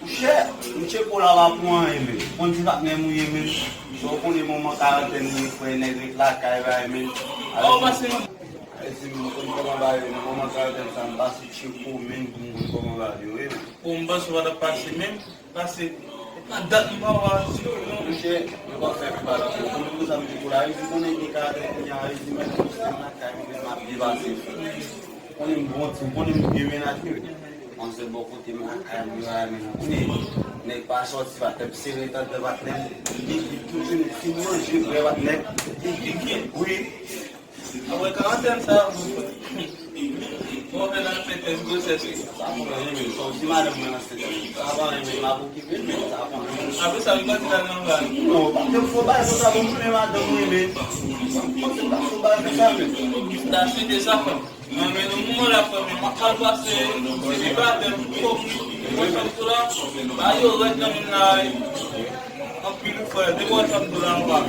Mche pou la va pou an eme. On ti vak nem ou eme. So kon e mouman 40 mou fwe negrik la kay va eme. Ou basi nou? Si mou kon koman va eme, mouman 40 san basi chikou men pou koman va eme. Ou mbas wada pasi men, pasi dat mba wad. Mche, mwen va fè para pou. Kon mou sa mche pou la, yon kon e di 40 mwen a yon men pou se mwen kay mwen ma bivase. Kon e mbonti, kon e mbime na kyo. On se beaucoup de gens qui n'est pas sorti va te serrer dans le battre qui toujours qui mange vrai battre oui avec 40 ça on fait la fête grossesse ça on si madame c'est avant mais m'a beaucoup qui mais ça après ça va pas non parce que faut pas ça bon mais madame mais faut pas ça mais la suite de ça mais le moment la famille m'a pas passé c'est pas de moi je suis là bah yo là dans la en plus fois de moi ça me donne pas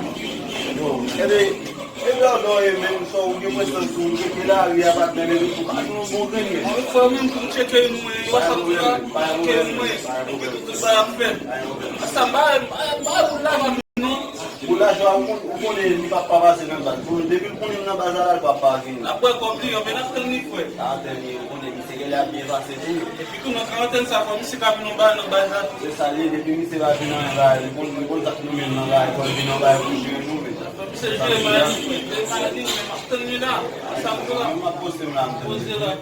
et là non et même ça on dit moi ça tout que là il y a pas de même pour pas nous bon gagner on faut même pour checker nous WhatsApp là que nous ça fait ça va là pour la joie on est pas passer dans ça depuis qu'on est dans bazar pas passer après compris on vient après ni quoi ah dernier on est c'est qu'il a bien passé et puis qu'on a 40 ça comme c'est pas nous bazar c'est ça depuis c'est va venir là on ça nous maintenant là on vient là pour jouer nous c'est les maladies mais maintenant là ça va poser là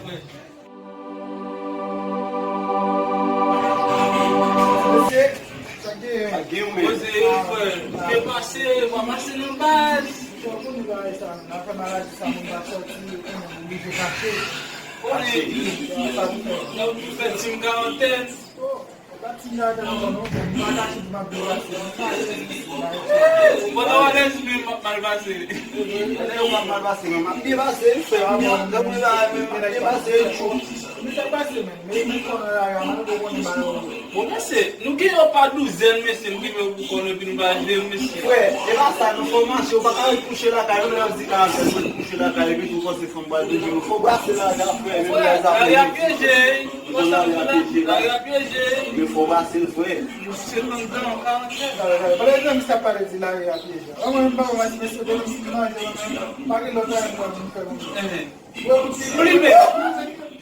Você passer, vai passer no base. Na camarada de Samu vai sortir um vídeo cachê. Não fez time quarentena. Nada não vai de uma Quando eu olhei esse filme para você, eu vou para você, mas que vai ser isso? Eu vou dar que vai ser isso. Você não quer para 200 meses, não quer para quando eu vai ver meses. Ué, ela está no formato, para puxar a cara, eu vou zicar, puxar a cara, e tu você foi para do jogo, foi para lá já foi, eu viajei, eu viajei. Me foi vacilo foi. Você não dá, calma. Por exemplo, se aparece lá e a viaja. Vamos mas se você der um pague lotar não Primeiro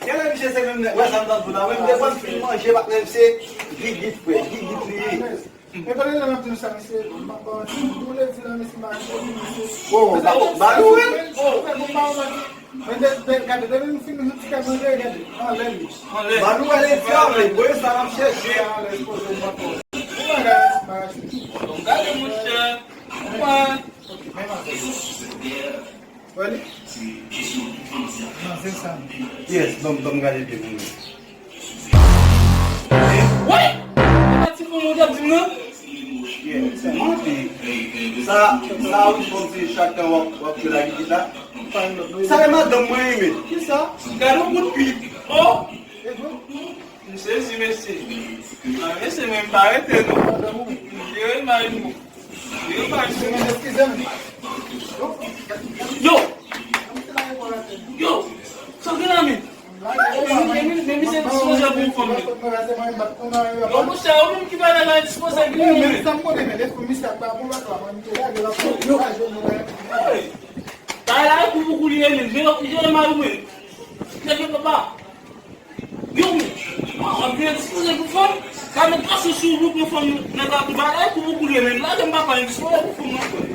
ela me chama mesmo, vai sentar tudo lá, mas depois que manger vai ter ser gigit foi, gigit. Eu falei não tem sabe se tu leva lá nesse mar. Oh, baru mas cada vez no fim do fica mais grande. Olha, baru é fiável, depois está na cheia. Gale mucha, uma. Olha. Não sei sabe. Yes, dom gale de mim. Ué? Tá tipo muda de novo? Yes, ça on pense chacun va faire la guitare. Ça est madame moi mais. Que ça? Garoto muito pique. Oh. Não sei se vai ser. Mas esse mesmo parece não. Eu imagino. Eu imagino. Yo. Só que não me. Nem se disposa bem for me. Vamos ser o mesmo que vai lá disposa bem. Mas estamos com ele, ele começa a falar com tá lá com o culhinho ele, vê mais um. Já que papá. Yo, a gente disposa com fome. Quand on passe sur le groupe de femmes, on a pas de mal, on a beaucoup de mal, on a pas de mal, on a pas de mal.